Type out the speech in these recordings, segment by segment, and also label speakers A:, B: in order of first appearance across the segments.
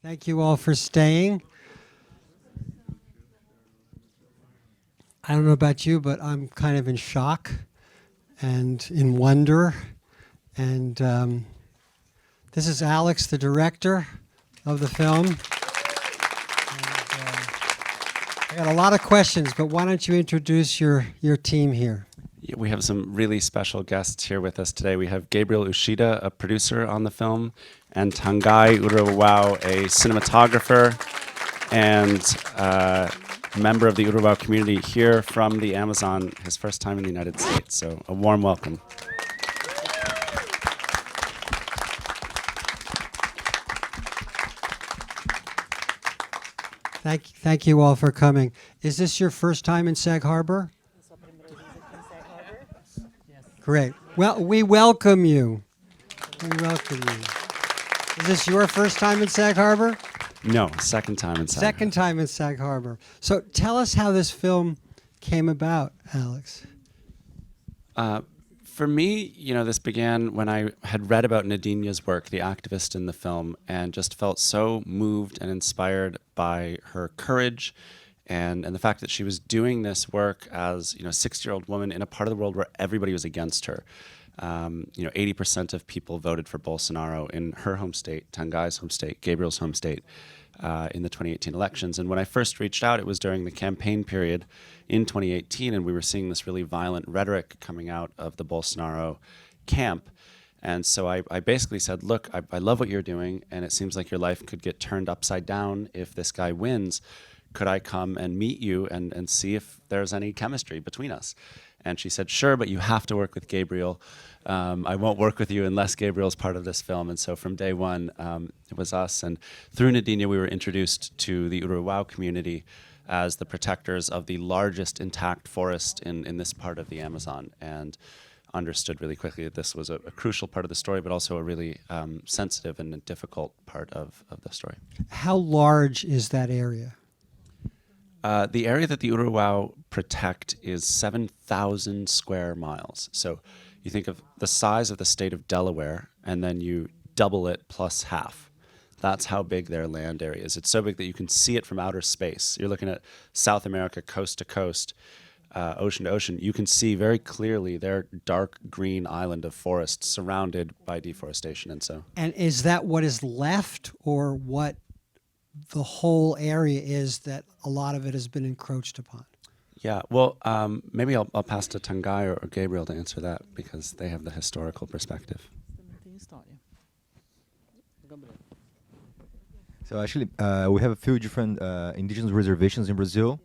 A: Thank you all for staying. I don't know about you, but I'm kind of in shock and in wonder. And this is Alex, the director of the film. And, I got a lot of questions, but why don't you introduce your team here?
B: Yeah, we have some really special guests here with us today. We have Gabriel Uchida, a producer on the film, and Tangãi Uru-eu-wau-wau, a cinematographer and member of the Uru-eu-wau community here from the Amazon, his first time in the United States. So a warm welcome.
A: Thank you all for coming. Is this your first time in Sag Harbor? Great. Well, we welcome you. We welcome you. Is this your first time in Sag Harbor?
B: No, second time in Sag Harbor.
A: Second time in Sag Harbor. So tell us how this film came about, Alex.
B: For me, this began when I had read about Nadinya's work, the activist in the film, and just felt so moved and inspired by her courage and the fact that she was doing this work as a 60-year-old woman in a part of the world where everybody was against her. 80% of people voted for Bolsonaro in her home state, Tangai's home state, Gabriel's home state, in the 2018 elections. And when I first reached out, it was during the campaign period in 2018, and we were seeing this really violent rhetoric coming out of the Bolsonaro camp. And so I basically said, look, I love what you're doing, and it seems like your life could get turned upside down if this guy wins. Could I come and meet you and see if there's any chemistry between us? And she said, sure, but you have to work with Gabriel. I won't work with you unless Gabriel's part of this film. And so from day one, it was us. And through Nadinya, we were introduced to the Uru-eu-wau community as the protectors of the largest intact forest in this part of the Amazon, and understood really quickly that this was a crucial part of the story, but also a really sensitive and a difficult part of the story.
A: How large is that area?
B: The area that the Uru-eu-wau protect is 7,000 square miles. So you think of the size of the state of Delaware, and then you double it plus half. That's how big their land area is. It's so big that you can see it from outer space. You're looking at South America coast to coast, ocean to ocean. You can see very clearly their dark green island of forest surrounded by deforestation.
A: And is that what is left, or what the whole area is that a lot of it has been encroached upon?
B: Yeah, well, maybe I'll pass to Tangãi or Gabriel to answer that, because they have the historical perspective.
C: So actually, we have a few different indigenous reservations in Brazil.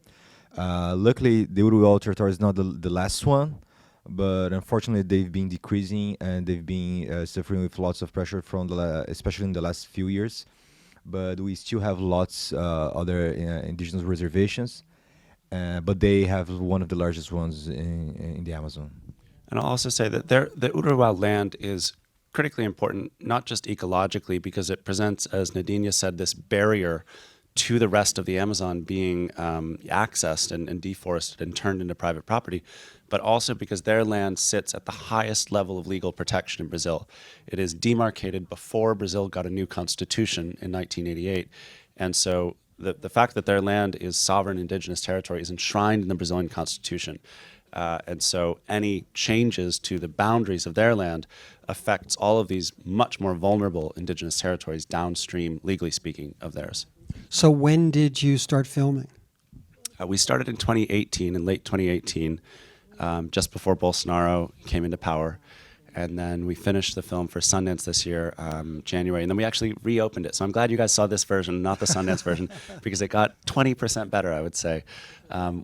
C: Luckily, the Uru-eu-wau territory is not the last one, but unfortunately, they've been decreasing, and they've been suffering with lots of pressure from especially in the last few years. But we still have lots other indigenous reservations, but they have one of the largest ones in the Amazon.
B: And I'll also say that the Uru-eu-wau land is critically important, not just ecologically, because it presents, as Nadinya said, this barrier to the rest of the Amazon being accessed and deforested and turned into private property, but also because their land sits at the highest level of legal protection in Brazil. It is demarcated before Brazil got a new constitution in 1988. And so the fact that their land is sovereign indigenous territory is enshrined in the Brazilian constitution. And so any changes to the boundaries of their land affects all of these much more vulnerable indigenous territories downstream, legally speaking, of theirs.
A: So when did you start filming?
B: We started in 2018, in late 2018, just before Bolsonaro came into power. And then we finished the film for Sundance this year, January. And then we actually reopened it. So I'm glad you guys saw this version, not the Sundance version, because it got 20% better, I would say,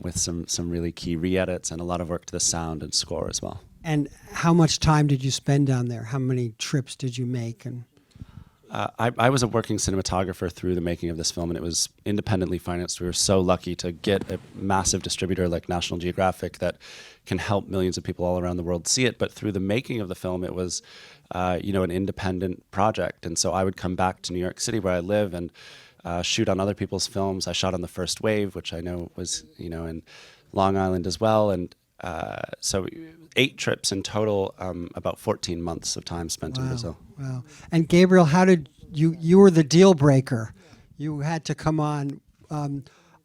B: with some really key re-edits and a lot of work to the sound and score as well.
A: And how much time did you spend down there? How many trips did you make? And
B: I was a working cinematographer through the making of this film, and it was independently financed. We were so lucky to get a massive distributor like National Geographic that can help millions of people all around the world see it. But through the making of the film, it was an independent project. And so I would come back to New York City, where I live, and shoot on other people's films. I shot on The First Wave, which I know was in Long Island as well. And so 8 trips in total, about 14 months of time spent in Brazil.
A: Wow. And Gabriel, how did you were the deal breaker. you had to come on.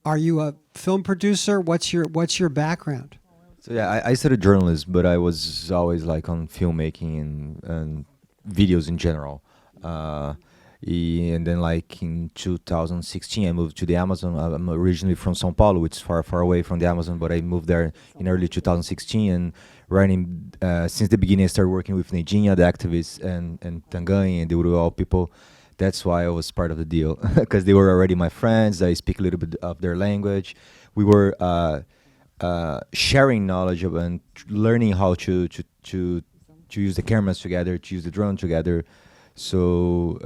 A: Are you a film producer? What's your background?
C: So yeah, I studied journalism, but I was always like on filmmaking and videos in general. And then like in 2016, I moved to the Amazon. I'm originally from São Paulo, which is far, far away from the Amazon, but I moved there in early 2016. And running since the beginning, I started working with Neidinha, the activists, and Tangãi and the Uru-eu-wau people. That's why I was part of the deal, because they were already my friends. I speak a little bit of their language. We were sharing knowledge of and learning how to use the cameras together, to use the drone together. So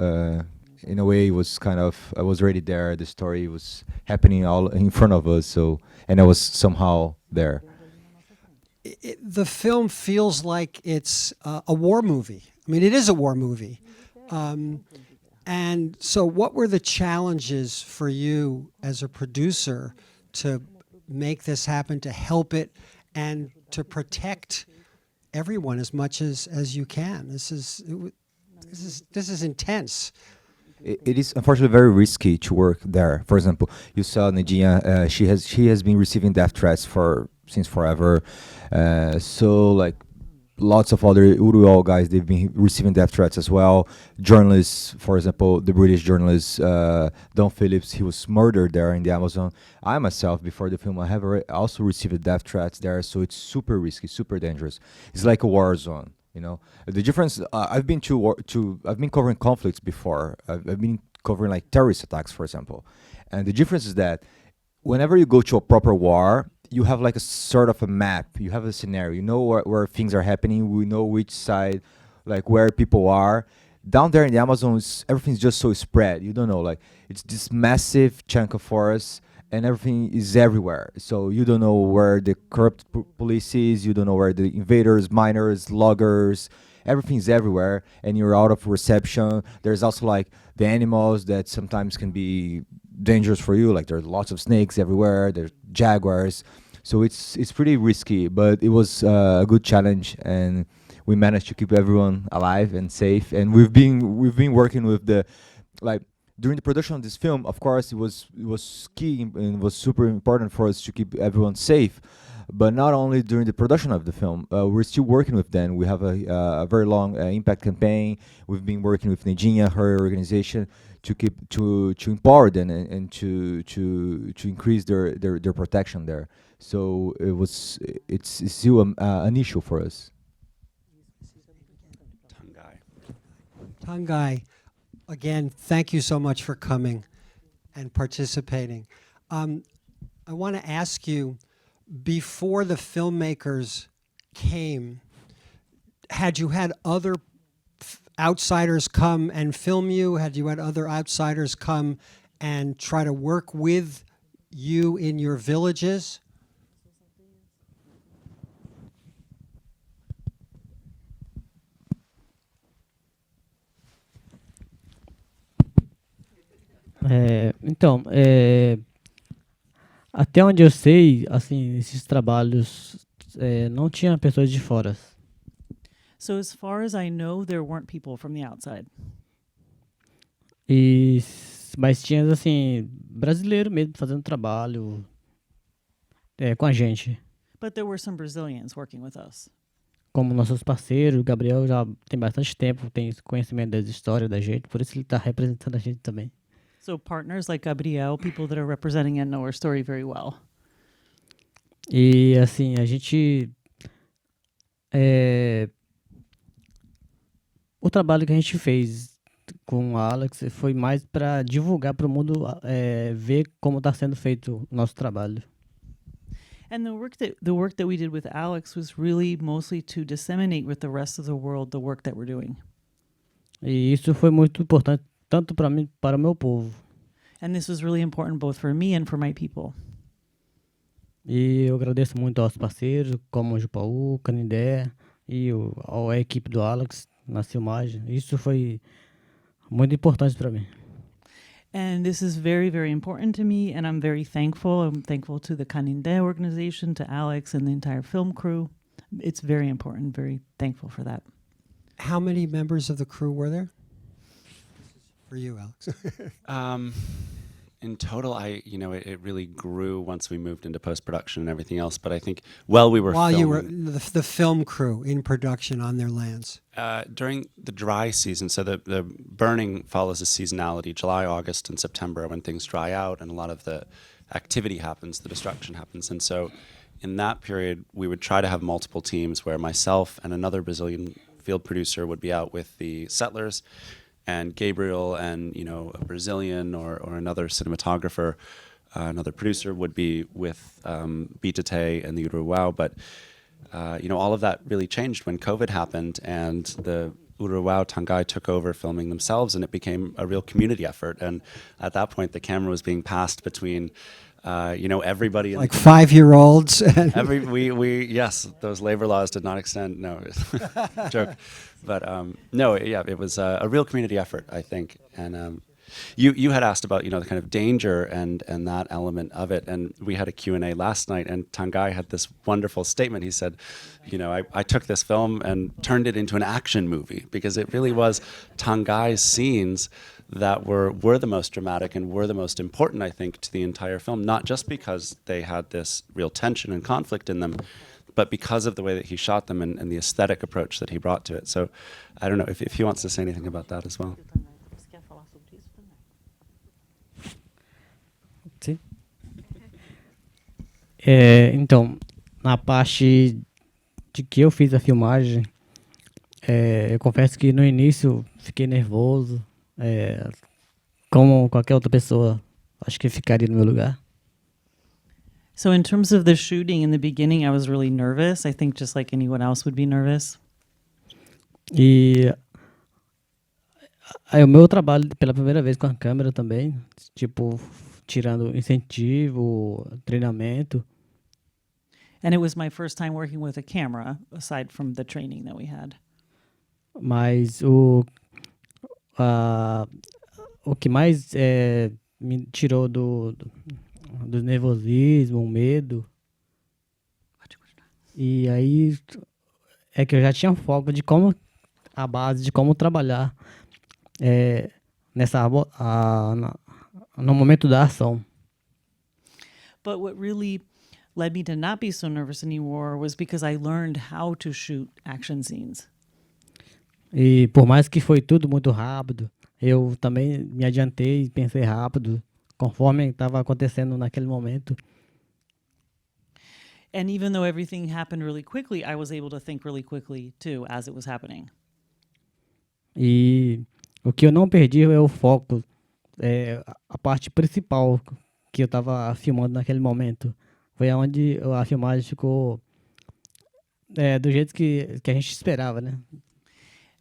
C: in a way, it was kind of, I was already there. The story was happening all in front of us. So, and I was somehow there.
A: The film feels like it's a war movie. I mean, it is a war movie. And so what were the challenges for you as a producer to make this happen, to help it, and to protect everyone as much as you can? This is intense.
C: It is unfortunately very risky to work there. For example, you saw Neidinha, she has been receiving death threats since forever. So like lots of other Uru-eu-wau guys, they've been receiving death threats as well. Journalists, for example, the British journalist Don Phillips, he was murdered there in the Amazon. I myself, before the film, I have also received death threats there, so it's super risky, super dangerous. It's like a war zone, you know. The difference, I've been covering conflicts before. I've been covering like terrorist attacks, for example. And the difference is that whenever you go to a proper war, you have like a sort of a map. You have a scenario. You know where things are happening. We know which side, like where people are. Down there in the Amazon, everything's just so spread. You don't know, like it's this massive chunk of forest, and everything is everywhere. So you don't know where the corrupt police is. You don't know where the invaders, miners, loggers. Everything's everywhere, and you're out of reception. There's also like the animals that sometimes can be dangerous for you. Like there's lots of snakes everywhere. There's jaguars. So it's pretty risky, but it was a good challenge, and we managed to keep everyone alive and safe. And we've been working with during the production of this film. Of course, it was key and was super important for us to keep everyone safe. But not only during the production of the film, we're still working with them. We have a very long impact campaign. We've been working with Neidinha, her organization, to empower them and to increase their protection there. So it's still an issue for us.
A: Tangãi, again, thank you so much for coming and participating. I want to ask you, before the filmmakers came, had you had other outsiders come and film you? Had you had other outsiders come and try to work with you in your villages?
D: Até onde eu sei, assim, esses trabalhos não tinha pessoas de fora.
E: So as far as I know, there weren't people from the outside.
D: Mas tinha, assim, brasileiro mesmo fazendo trabalho com a gente.
E: But there were some Brazilians working with us.
D: Como nossos parceiros, o Gabriel já tem bastante tempo, tem conhecimento das histórias da gente, por isso ele está representando a gente também.
E: So partners like Gabriel, people that are representing and know our story very well.
D: E assim, a gente... O trabalho que a gente fez com o Alex foi mais para divulgar para o mundo ver como está sendo feito o nosso trabalho.
E: And the work that we did with Alex was really mostly to disseminate with the rest of the world the work that we're doing.
D: E isso foi muito importante tanto para mim, para o meu povo.
E: And this was really important both for me and for my people.
D: E eu agradeço muito aos parceiros, como o Jupaú, Canindé e a equipe do Alex na filmagem. Isso foi muito importante para mim.
E: And this is very, very important to me, and I'm very thankful. I'm thankful to the Canindé organization, to Alex and the entire film crew. It's very important, very thankful for that.
A: How many members of the crew were there? For you, Alex.
B: In total, it really grew once we moved into post-production and everything else. But I think while we were
A: While
B: filming,
A: you were the film crew in production on their lands.
B: during the dry season, so the burning follows a seasonality, July, August, and September, when things dry out and a lot of the activity happens, the destruction happens. And so in that period, we would try to have multiple teams where myself and another Brazilian field producer would be out with the settlers, and Gabriel and a Brazilian or another cinematographer, another producer would be with Bitate and the Uru-eu-wau. But all of that really changed when COVID happened and the Uru-eu-wau Tangãi took over filming themselves, and it became a real community effort. And at that point, the camera was being passed between everybody.
A: Like 5-year-olds.
B: Yes, those labor laws did not extend. No, joke. But it was a real community effort, I think. And you had asked about the kind of danger and that element of it, and we had a Q&A last night, and Tangãi had this wonderful statement. He said, I took this film and turned it into an action movie, because it really was Tangai's scenes that were the most dramatic and were the most important, I think, to the entire film, not just because they had this real tension and conflict in them, but because of the way that he shot them and the aesthetic approach that he brought to it. So I don't know if he wants to say anything about that as well.
D: Sim. Então, na parte de que eu fiz a filmagem, eu confesso que no início fiquei nervoso, como qualquer outra pessoa, acho que ficaria no meu lugar.
E: So in terms of the shooting in the beginning, I was really nervous. I think just like anyone else would be nervous.
D: E aí o meu trabalho pela primeira vez com a câmera também, tipo, tirando incentivo, treinamento.
E: And it was my first time working with a camera, aside from the training that we had.
D: Mas o que mais me tirou do nervosismo, o medo. E aí é que eu já tinha foco de como a base de como trabalhar no momento da ação.
E: But what really led me to not be so nervous anymore was because I learned how to shoot action scenes.
D: E por mais que foi tudo muito rápido, eu também me adiantei e pensei rápido, conforme estava acontecendo naquele momento.
E: And even though everything happened really quickly, I was able to think really quickly too as it was happening.
D: E o que eu não perdi é o foco, a parte principal que eu estava filmando naquele momento. Foi onde a filmagem ficou do jeito que a gente esperava, né?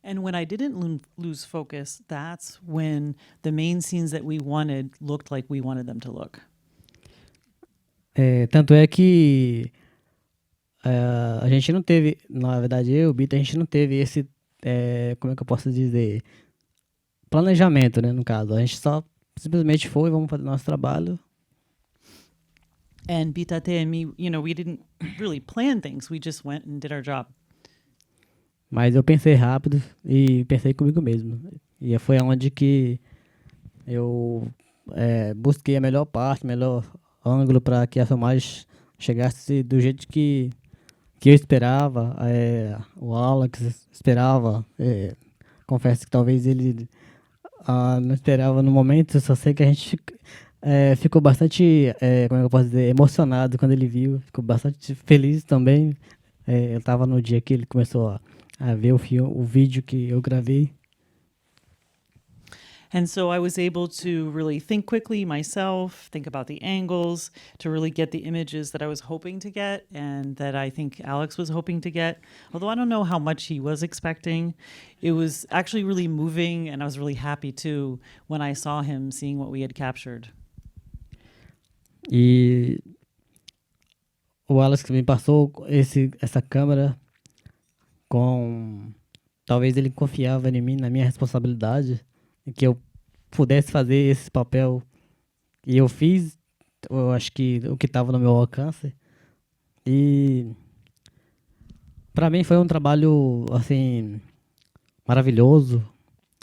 E: And when I didn't lose focus, that's when the main scenes that we wanted looked like we wanted them to look.
D: Tanto é que a gente não teve, na verdade eu e o Bita, a gente não teve esse, como é que eu posso dizer, planejamento, né, no caso. A gente só simplesmente foi, vamos fazer nosso trabalho.
E: And Bitate and me, we didn't really plan things. We just went and did our job.
D: Mas eu pensei rápido e pensei comigo mesmo. E foi onde que eu busquei a melhor parte, melhor ângulo para que a filmagem chegasse do jeito que eu esperava. O Alex esperava. Confesso que talvez ele não esperava no momento. Só sei que a gente ficou bastante, como é que eu posso dizer, emocionado quando ele viu. Ficou bastante feliz também. Eu estava no dia que ele começou a ver o vídeo que eu gravei.
E: And so I was able to really think quickly myself, think about the angles, to really get the images that I was hoping to get and that I think Alex was hoping to get. Although I don't know how much he was expecting. It was actually really moving, and I was really happy too when I saw him seeing what we had captured.
D: E o Alex me passou essa câmera talvez ele confiava em mim, na minha responsabilidade, que eu pudesse fazer esse papel. E eu fiz, eu acho que o que estava no meu alcance. E para mim foi um trabalho assim maravilhoso,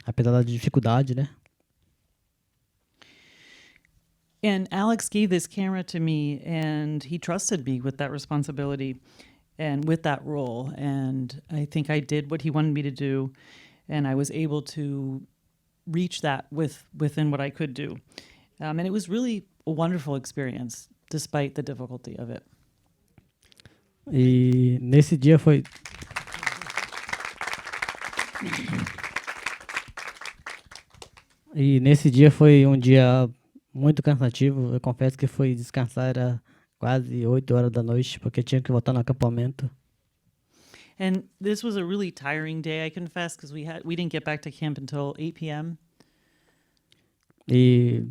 D: apesar da dificuldade, né?
E: And Alex gave this camera to me, and he trusted me with that responsibility and with that role. And I think I did what he wanted me to do, and I was able to reach that within what I could do. And it was really a wonderful experience, despite the difficulty of it.
D: E nesse dia foi dia muito cansativo. Eu confesso que fui descansar era quase 8 horas da noite, porque tinha que voltar no acampamento.
E: And this was a really tiring day, I confess, because we didn't get back to camp until 8 p.m.
D: E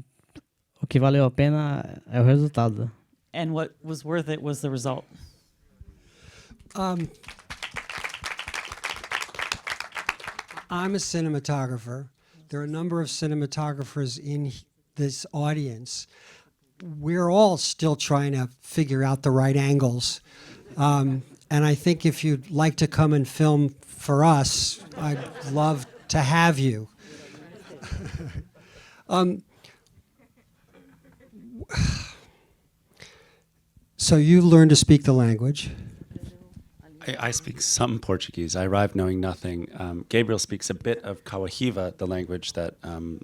D: o que valeu a pena é o resultado.
E: And what was worth it was the result.
A: I'm a cinematographer. There are a number of cinematographers in this audience. We're all still trying to figure out the right angles. And I think if you'd like to come and film for us, I'd love to have you. So you learned to speak the language.
B: I speak some Portuguese. I arrived knowing nothing. Gabriel speaks a bit of Kawahiva, the language that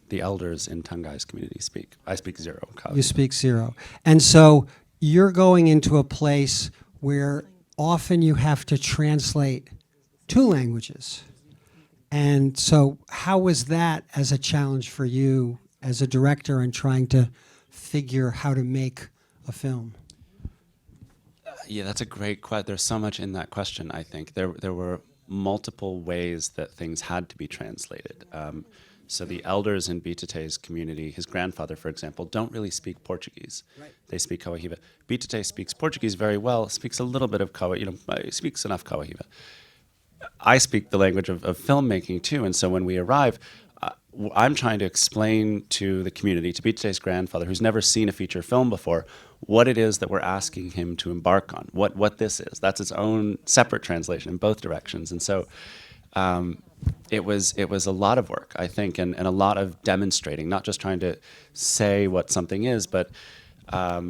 B: the elders in Tangai's community speak. I speak zero Kawahiva.
A: You speak zero. And so you're going into a place where often you have to translate two languages. And so how was that as a challenge for you as a director in trying to figure how to make a film?
B: Yeah, that's a great question. There's so much in that question, I think. There were multiple ways that things had to be translated. So the elders in Bitate's community, his grandfather, for example, don't really speak Portuguese. Right. They speak Kawahiva. Bitate speaks Portuguese very well, speaks a little bit of Kawahiva, speaks enough Kawahiva. I speak the language of filmmaking too, and so when we arrive, I'm trying to explain to the community, to Bitate's grandfather, who's never seen a feature film before, what it is that we're asking him to embark on, what this is. That's its own separate translation in both directions. And so it was a lot of work, I think, and a lot of demonstrating, not just trying to say what something is, but I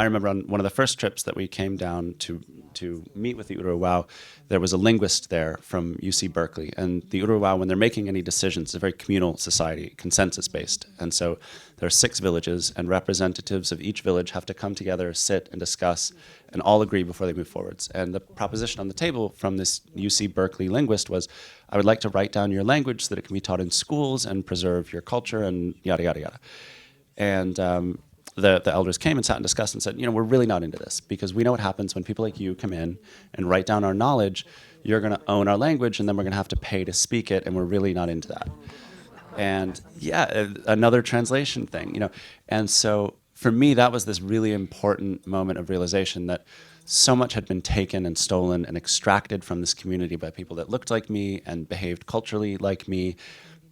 B: remember on one of the first trips that we came down to meet with the Uru-eu-wau, there was a linguist there from UC Berkeley. And the Uru-eu-wau, when they're making any decisions, it's a very communal society, consensus-based. And so there are 6 villages, and representatives of each village have to come together, sit, and discuss, and all agree before they move forwards. And the proposition on the table from this UC Berkeley linguist was, I would like to write down your language so that it can be taught in schools and preserve your culture and yada, yada, yada. And the elders came and sat and discussed and said, we're really not into this because we know what happens when people like you come in and write down our knowledge. You're going to own our language, and then we're going to have to pay to speak it, and we're really not into that. And another translation thing, And so for me, that was this really important moment of realization that so much had been taken and stolen and extracted from this community by people that looked like me and behaved culturally like me.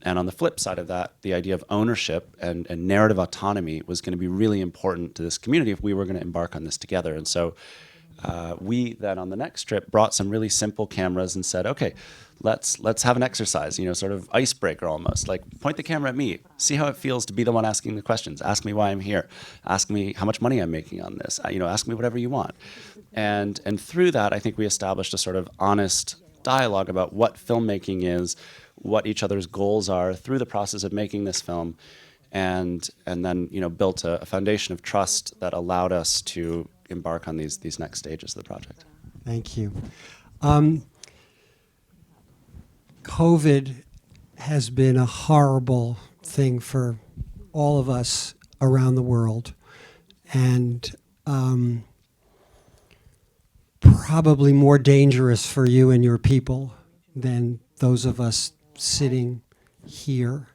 B: And on the flip side of that, the idea of ownership and narrative autonomy was going to be really important to this community if we were going to embark on this together. And so we then on the next trip brought some really simple cameras and said, okay, let's have an exercise, sort of icebreaker almost. Like, point the camera at me, see how it feels to be the one asking the questions. Ask me why I'm here. Ask me how much money I'm making on this. Ask me whatever you want. And through that, I think we established a sort of honest dialogue about what filmmaking is, what each other's goals are through the process of making this film, and then built a foundation of trust that allowed us to embark on these next stages of the project.
A: Thank you. COVID has been a horrible thing for all of us around the world, and probably more dangerous for you and your people than those of us sitting here.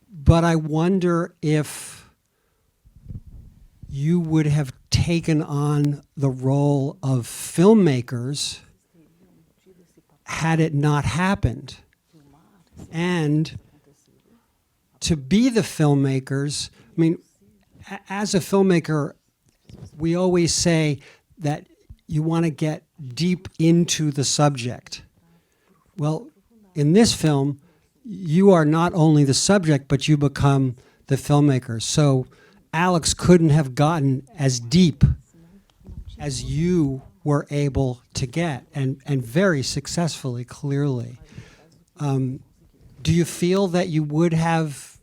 A: But I wonder if you would have taken on the role of filmmakers had it not happened. And to be the filmmakers, as a filmmaker, we always say that you want to get deep into the subject. Well, in this film, you are not only the subject, but you become the filmmaker. So Alex couldn't have gotten as deep as you were able to get, and very successfully, clearly. Do you feel that you would have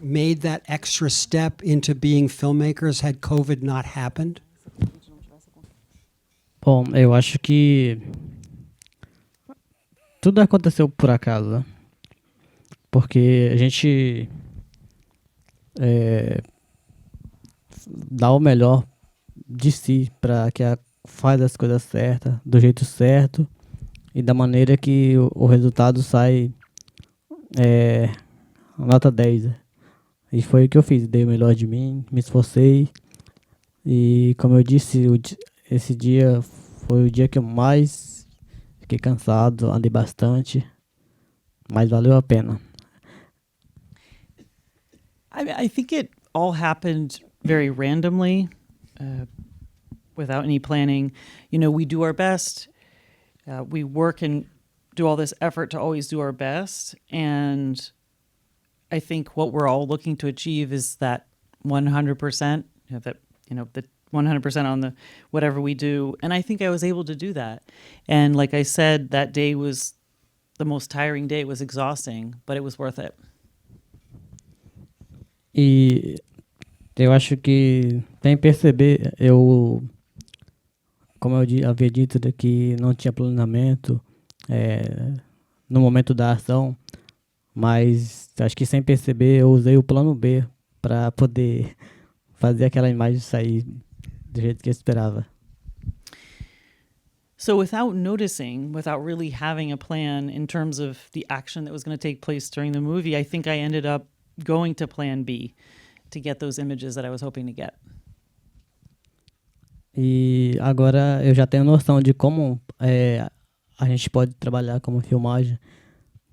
A: made that extra step into being filmmakers had COVID not happened?
D: Bom, eu acho que tudo aconteceu por acaso, né? Porque a gente dá o melhor de si para que faz as coisas certas, do jeito certo e da maneira que o resultado sai nota 10. Né? E foi o que eu fiz, dei o melhor de mim, me esforcei e, como eu disse, esse dia foi o dia que eu mais fiquei cansado, andei bastante, mas valeu a pena.
E: I think it all happened very randomly, without any planning. You know, we do our best. We work and do all this effort to always do our best. And I think what we're all looking to achieve is that 100%, the 100% on the whatever we do. And I think I was able to do that. And like I said, that day was the most tiring day. It was exhausting, but it was worth it.
D: E eu acho que tem que perceber, como eu havia dito, que não tinha planejamento no momento da ação, mas acho que sem perceber eu usei o plano B para poder fazer aquela imagem sair do jeito que eu esperava.
E: So without noticing, without really having a plan in terms of the action that was going to take place during the movie, I think I ended up going to plan B to get those images that I was hoping to get.
D: E agora eu já tenho noção de como a gente pode trabalhar como filmagem,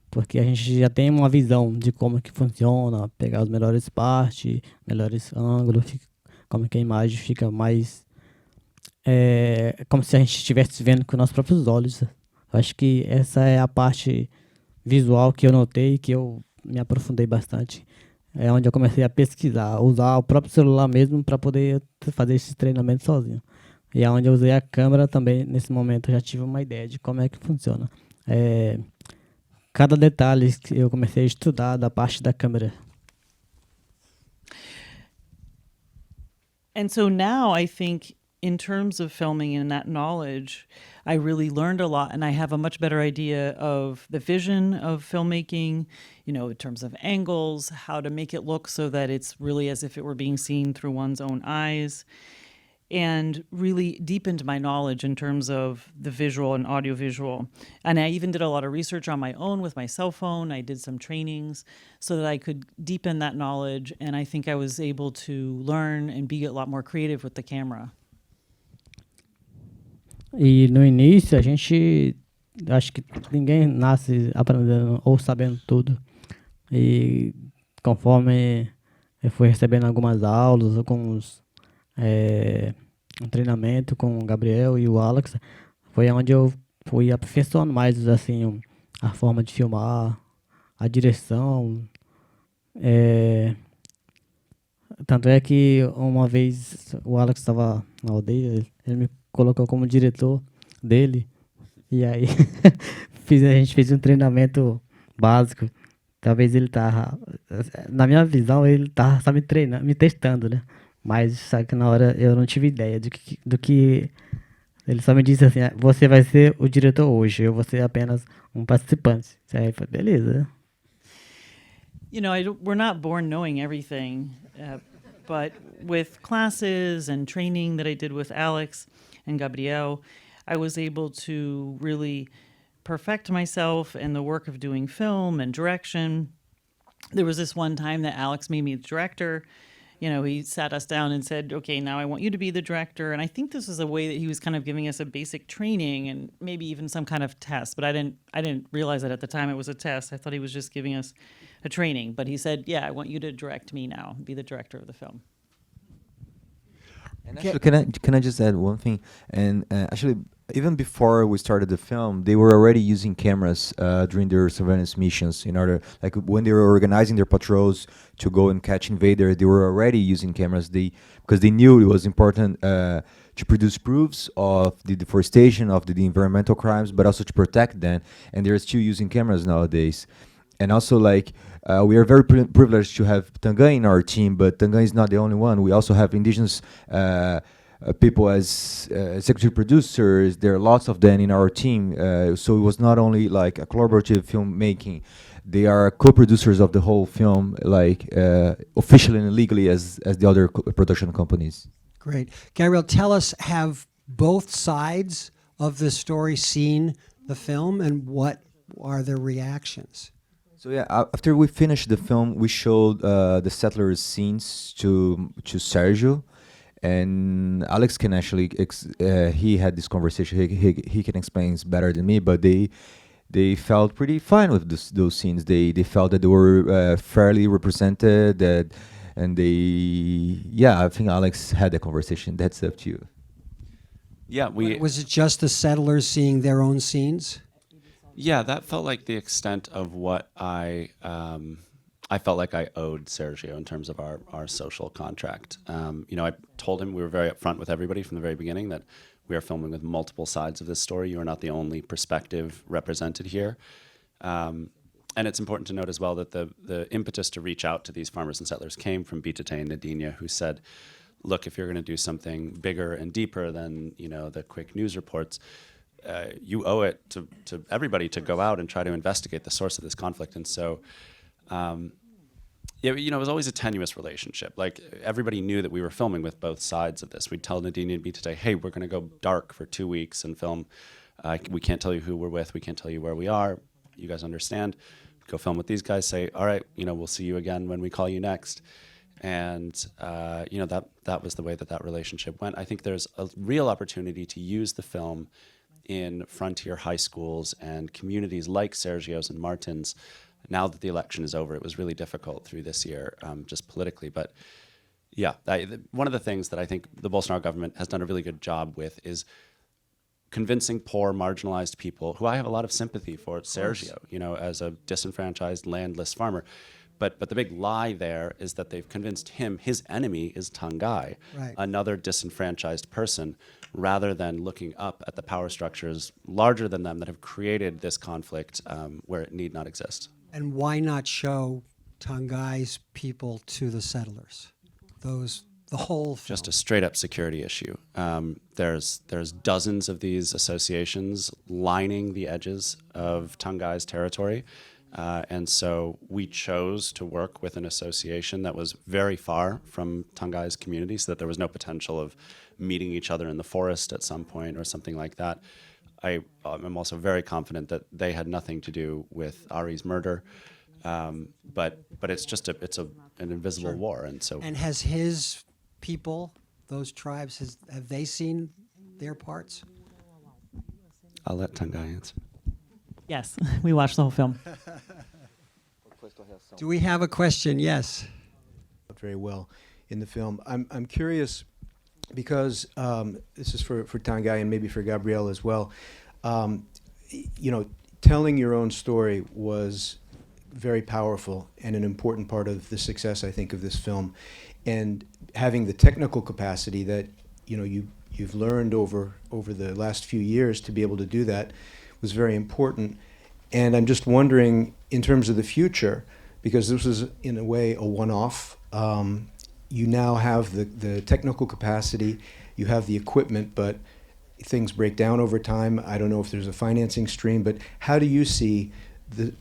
D: porque a gente já tem uma visão de como que funciona, pegar as melhores partes, melhores ângulos, como que a imagem fica mais como se a gente estivesse vendo com os nossos próprios olhos. Eu acho que essa é a parte visual que eu notei, que eu me aprofundei bastante. É onde eu comecei a pesquisar, usar o próprio celular mesmo para poder fazer esse treinamento sozinho. E é onde eu usei a câmera também, nesse momento eu já tive uma ideia de como é que funciona. Cada detalhe que eu comecei a estudar da parte da câmera.
E: And so now I think in terms of filming and that knowledge, I really learned a lot, and I have a much better idea of the vision of filmmaking, in terms of angles, how to make it look so that it's really as if it were being seen through one's own eyes, and really deepened my knowledge in terms of the visual and audiovisual. And I even did a lot of research on my own with my cell phone. I did some trainings so that I could deepen that knowledge, and I think I was able to learn and be a lot more creative with the camera.
D: E no início a gente, acho que ninguém nasce aprendendo ou sabendo tudo. E conforme eu fui recebendo algumas aulas, alguns um treinamento com o Gabriel e o Alex, foi onde eu fui aperfeiçoando mais assim a forma de filmar, a direção. Tanto é que uma vez o Alex estava na aldeia, ele me colocou como diretor dele, e aí a gente fez um treinamento básico. Talvez ele na minha visão, ele tava só me treinando, me testando, né? Mas sabe que na hora eu não tive ideia do que ele só me disse assim: você vai ser o diretor hoje, eu vou ser apenas um participante. Aí foi beleza.
E: We're not born knowing everything, but with classes and training that I did with Alex and Gabriel, I was able to really perfect myself in the work of doing film and direction. There was this one time that Alex made me the director. He sat us down and said, okay, now I want you to be the director. And I think this was a way that he was kind of giving us a basic training and maybe even some kind of test. But I didn't realize that at the time it was a test. I thought he was just giving us a training. But he said, yeah, I want you to direct me now, be the director of the film.
C: And actually, can I just add one thing? And actually, even before we started the film, they were already using cameras during their surveillance missions. In order, like when they were organizing their patrols to go and catch invaders, they were already using cameras. Because they knew it was important to produce proofs of the deforestation, of the environmental crimes, but also to protect them. And they're still using cameras nowadays. And also, like, we are very privileged to have Tangãi in our team, but Tangãi is not the only one. We also have indigenous people as executive producers. There are lots of them in our team. So it was not only like a collaborative filmmaking. They are co-producers of the whole film, like officially and legally as the other production companies.
A: Great. Gabriel, tell us, have both sides of the story seen the film, and what are their reactions?
C: So yeah, after we finished the film, we showed the settlers' scenes to Sergio, and Alex can actually he had this conversation. He can explain better than me, but they felt pretty fine with those scenes. They felt that they were fairly represented. And I think Alex had the conversation. That's up to you.
B: Yeah,
A: Was it just the settlers seeing their own scenes?
B: Yeah, that felt like the extent of what I felt like I owed Sergio in terms of our social contract. I told him, we were very upfront with everybody from the very beginning, that we are filming with multiple sides of this story. You are not the only perspective represented here. And it's important to note as well that the impetus to reach out to these farmers and settlers came from Bitate and Nadine, who said, look, if you're going to do something bigger and deeper than the quick news reports, you owe it to everybody to go out and try to investigate the source of this conflict. And so, it was always a tenuous relationship. Like, everybody knew that we were filming with both sides of this. We'd tell Nadine and Bitate, hey, we're going to go dark for 2 weeks and film. We can't tell you who we're with. We can't tell you where we are. You guys understand. Go film with these guys. Say, all right, we'll see you again when we call you next. And that was the way that relationship went. I think there's a real opportunity to use the film in frontier high schools and communities like Sergio's and Martin's. Now that the election is over, it was really difficult through this year, just politically. But yeah, one of the things that I think the Bolsonaro government has done a really good job with is convincing poor, marginalized people, who I have a lot of sympathy for, Sergio, as a disenfranchised, landless farmer. But the big lie there is that they've convinced him his enemy is Tangãi,
A: Right.
B: another disenfranchised person, rather than looking up at the power structures larger than them that have created this conflict where it need not exist.
A: And why not show Tangai's people to the settlers? The whole film.
B: Just a straight up security issue. There's dozens of these associations lining the edges of Tangai's territory. And so we chose to work with an association that was very far from Tangai's community, so that there was no potential of meeting each other in the forest at some point or something like that. I'm also very confident that they had nothing to do with Ari's murder, but it's an invisible war, and so.
A: And has his people, those tribes, have they seen their parts?
B: I'll let Tangãi answer.
E: Yes, we watched the whole film.
A: Do we have a question? Yes.
F: Very well in the film. I'm curious because this is for Tangãi and maybe for Gabriel as well. Telling your own story was very powerful and an important part of the success, I think, of this film. And having the technical capacity that you've learned over the last few years to be able to do that was very important. And I'm just wondering, in terms of the future, because this was in a way a one-off, you now have the technical capacity, you have the equipment, but things break down over time. I don't know if there's a financing stream, but how do you see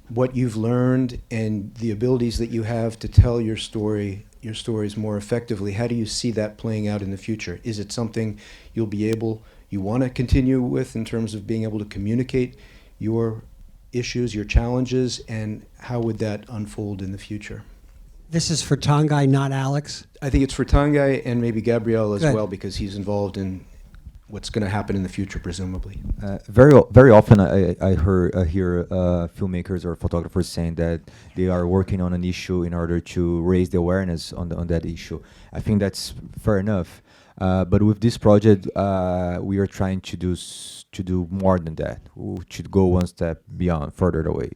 F: what you've learned and the abilities that you have to tell your stories more effectively? How do you see that playing out in the future? Is it something you want to continue with in terms of being able to communicate your issues, your challenges, and how would that unfold in the future?
A: This is for Tangãi, not Alex.
F: I think it's for Tangãi and maybe Gabriel as
A: Good.
F: well, because he's involved in what's going to happen in the future, presumably.
C: Very often I hear filmmakers or photographers saying that they are working on an issue in order to raise the awareness on that issue. I think that's fair enough. But with this project, we are trying to do more than that. We should go one step beyond, further away.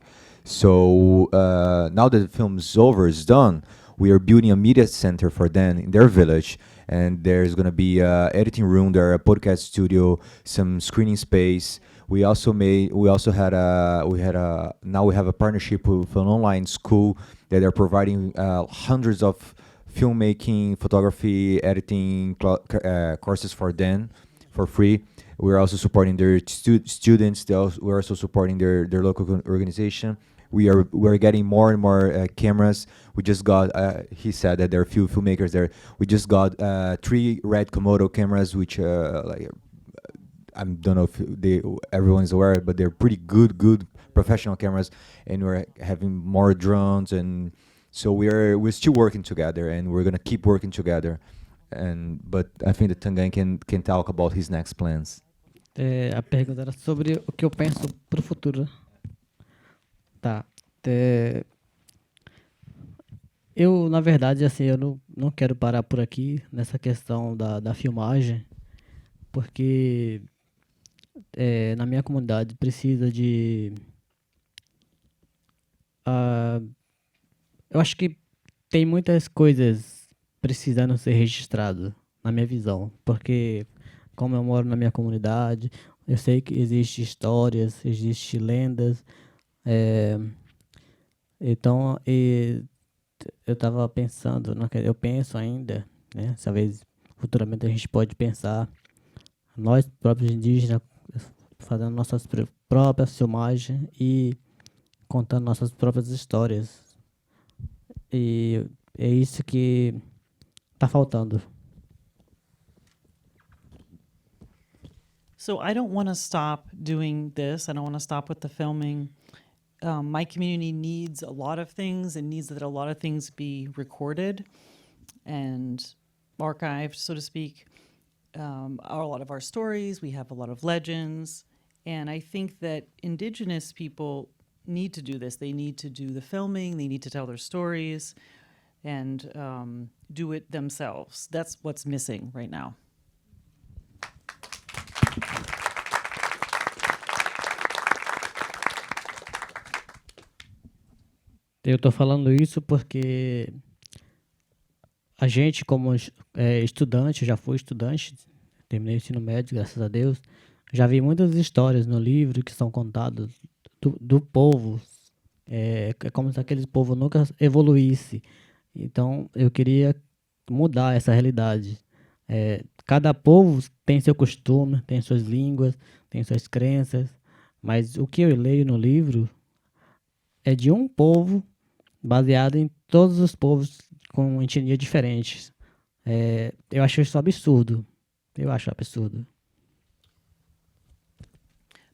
C: So now that the film is over, is done, we are building a media center for them in their village, and there's gonna be a editing room there, a podcast studio, some screening space. We also had now we have a partnership with an online school that are providing hundreds of filmmaking, photography, editing courses for them for free. We're also supporting their students. We're also supporting their local organization. We're getting more and more cameras. We just got. He said that there are a few filmmakers there. We just got 3 red Komodo cameras, which I don't know if everyone is aware, but they're pretty good professional cameras, and we're having more drones, and so we're still working together, and we're gonna keep working together. But I think that Tangãi can talk about his next plans.
D: A pergunta era sobre o que eu penso pro futuro. Tá. Eu, na verdade, assim, eu não quero parar por aqui nessa questão da filmagem, porque na minha comunidade precisa de... eu acho que tem muitas coisas precisando ser registradas, na minha visão, porque como eu moro na minha comunidade, eu sei que existem histórias, existem lendas, então eu estava pensando, eu penso ainda, né, talvez futuramente a gente pode pensar, nós próprios indígenas, fazendo nossas próprias filmagens e contando nossas próprias histórias. E é isso que está faltando.
E: So I don't want to stop doing this. I don't want to stop with the filming. My community needs a lot of things. It needs that a lot of things be recorded and archived, so to speak. A lot of our stories, we have a lot of legends. And I think that Indigenous people need to do this. They need to do the filming. They need to tell their stories and do it themselves. That's what's missing right now.
D: Eu estou falando isso porque a gente, como estudante, já fui estudante, terminei o ensino médio, graças a Deus, já vi muitas histórias no livro que são contadas do povo. É como se aquele povo nunca evoluísse. Então, eu queria mudar essa realidade. Cada povo tem seu costume, tem suas línguas, tem suas crenças, mas o que eu leio no livro é de um povo baseado em todos os povos com etnias diferentes. Eu acho isso absurdo. Eu acho absurdo.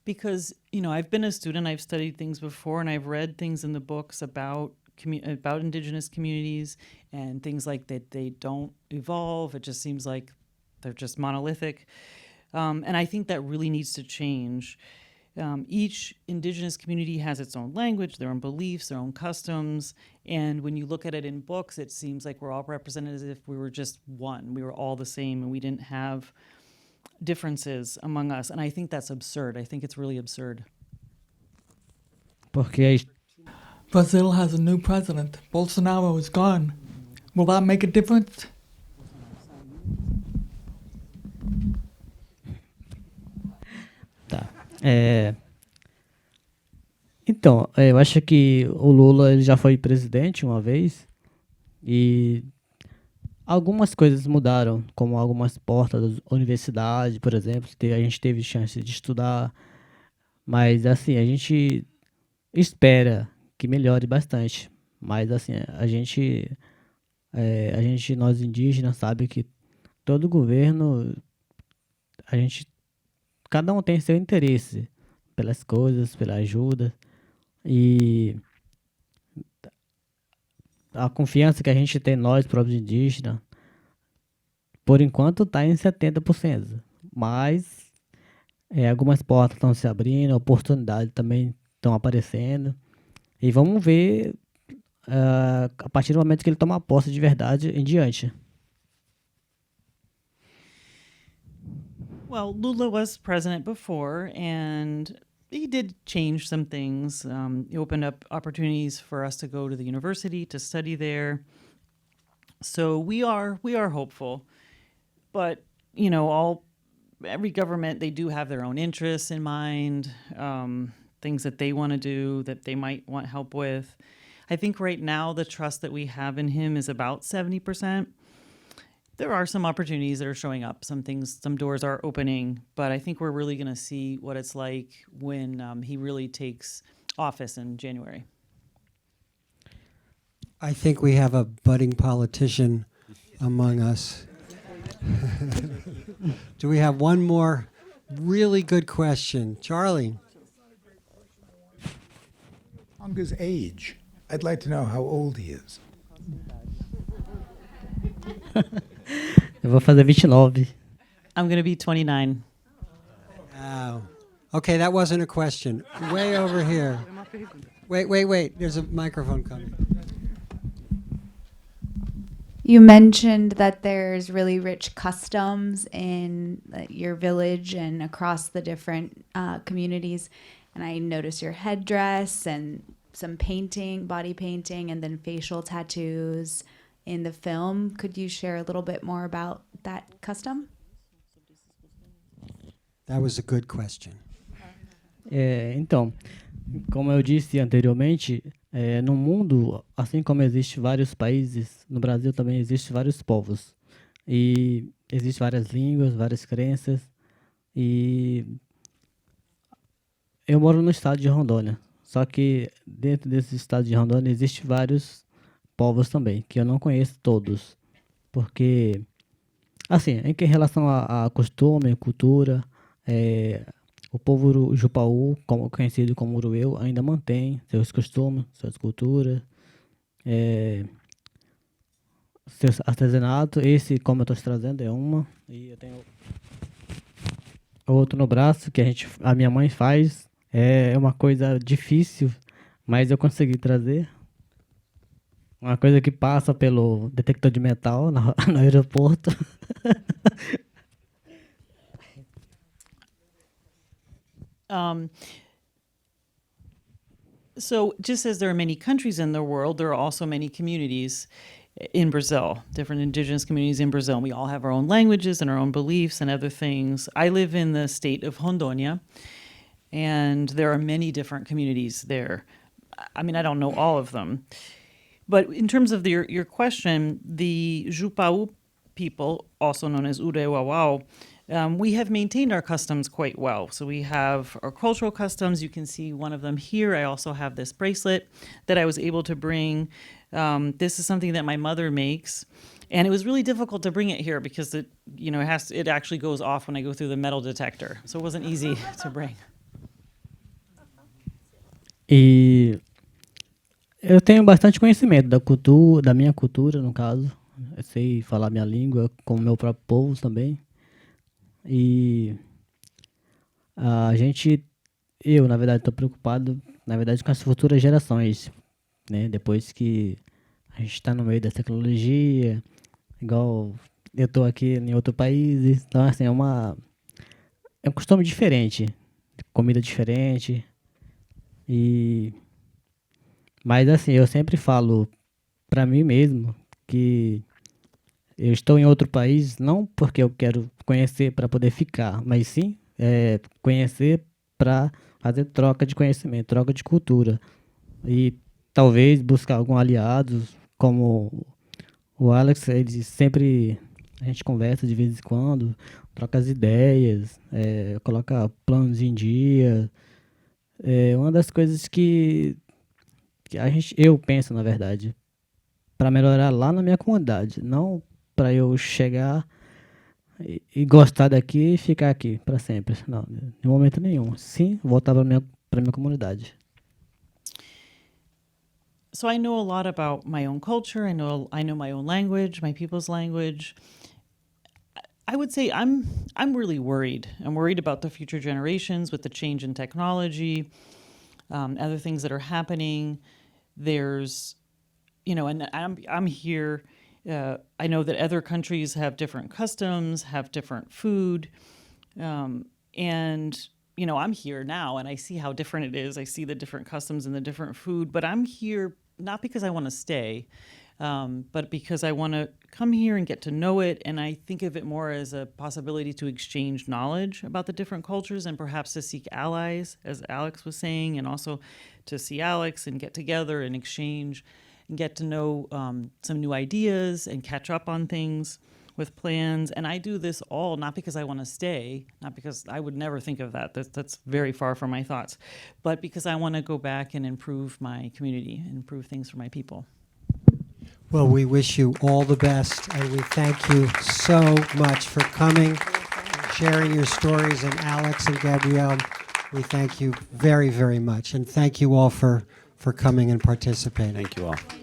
E: Because, I've been a student, I've studied things before, and I've read things in the books about Indigenous communities and things like that they don't evolve. It just seems like they're just monolithic. And I think that really needs to change. Each Indigenous community has its own language, their own beliefs, their own customs. And when you look at it in books, it seems like we're all represented as if we were just one. We were all the same and we didn't have differences among us. And I think that's absurd. I think it's really absurd.
D: Porque
G: Brazil has a new president. Bolsonaro is gone. Will that make a difference?
D: Tá. Então, eu acho que o Lula ele já foi presidente uma vez e algumas coisas mudaram, como algumas portas da universidade, por exemplo, a gente teve chance de estudar, mas assim, a gente espera que melhore bastante, mas assim, nós indígenas, sabe que todo governo, cada um tem seu interesse pelas coisas, pela ajuda, e a confiança que a gente tem nós, próprios indígenas, por enquanto está em 70%, mas algumas portas estão se abrindo, oportunidades também estão aparecendo, e vamos ver a partir do momento que ele toma posse de verdade em diante.
E: Well, Lula was president before, and he did change some things. He opened up opportunities for us to go to the university to study there. So we are hopeful, but every government, they do have their own interests in mind, things that they want to do that they might want help with. I think right now the trust that we have in him is about 70%. There are some opportunities that are showing up. Some doors are opening, but I think we're really going to see what it's like when he really takes office in January.
A: I think we have a budding politician among us. Do we have one more really good question? Charlie.
H: Anga's age. I'd like to know how old he is.
D: Eu vou fazer 29.
E: I'm going to be 29.
A: Wow. Okay, that wasn't a question. Way over here. Wait. There's a microphone coming.
I: You mentioned that there's really rich customs in your village and across the different communities. And I noticed your headdress and some painting, body painting, and then facial tattoos in the film. Could you share a little bit more about that custom?
A: That was a good question.
D: Então, como eu disse anteriormente, no mundo, assim como existem vários países, no Brasil também existem vários povos. E existem várias línguas, várias crenças. E eu moro no estado de Rondônia. Só que dentro desse estado de Rondônia existem vários povos também, que eu não conheço todos. Porque, assim, em relação a costume, cultura, o povo Jupaú, conhecido como Uru-eu, ainda mantém seus costumes, suas culturas, seus artesanatos. Esse, como eu estou te trazendo, é uma. E eu tenho outro no braço que a minha mãe faz. É uma coisa difícil, mas eu consegui trazer. Uma coisa que passa pelo detector de metal no aeroporto.
E: So just as there are many countries in the world, there are also many communities in Brazil, different indigenous communities in Brazil. We all have our own languages and our own beliefs and other things. I live in the state of Rondônia, and there are many different communities there. I mean, I don't know all of them. But in terms of your question, the Jupaú people, also known as Uru-eu-wau-wau, we have maintained our customs quite well. So we have our cultural customs. You can see one of them here. I also have this bracelet that I was able to bring. This is something that my mother makes. And it was really difficult to bring it here because it actually goes off when I go through the metal detector. So it wasn't easy to bring.
D: E eu tenho bastante conhecimento da minha cultura, no caso. Eu sei falar minha língua, como meu próprio povo também. E eu, na verdade, estou preocupado, com as futuras gerações, né? Depois que a gente está no meio da tecnologia, igual eu estou aqui em outro país, então, assim, é um costume diferente, comida diferente. Mas, assim, eu sempre falo para mim mesmo que eu estou em outro país não porque eu quero conhecer para poder ficar, mas sim conhecer para fazer troca de conhecimento, troca de cultura. E talvez buscar algum aliado, como o Alex, a gente conversa de vez em quando, troca as ideias, coloca planos em dia. Uma das coisas que eu penso, na verdade, para melhorar lá na minha comunidade, não para eu chegar e gostar daqui e ficar aqui para sempre. Não, em momento nenhum. Sim, voltar para minha comunidade.
E: So I know a lot about my own culture. I know my own language, my people's language. I would say I'm really worried. I'm worried about the future generations with the change in technology, other things that are happening. There's, and I'm here. I know that other countries have different customs, have different food. And, you know, I'm here now and I see how different it is. I see the different customs and the different food, but I'm here not because I want to stay, but because I want to come here and get to know it. And I think of it more as a possibility to exchange knowledge about the different cultures and perhaps to seek allies, as Alex was saying, and also to see Alex and get together and exchange and get to know some new ideas and catch up on things with plans. And I do this all not because I want to stay, not because I would never think of that. That's very far from my thoughts, but because I want to go back and improve my community and improve things for my people.
A: Well, we wish you all the best, and we thank you so much for coming, sharing your stories, and Alex and Gabrielle, we thank you very, very much, and thank you all for coming and participating.
B: Thank you all.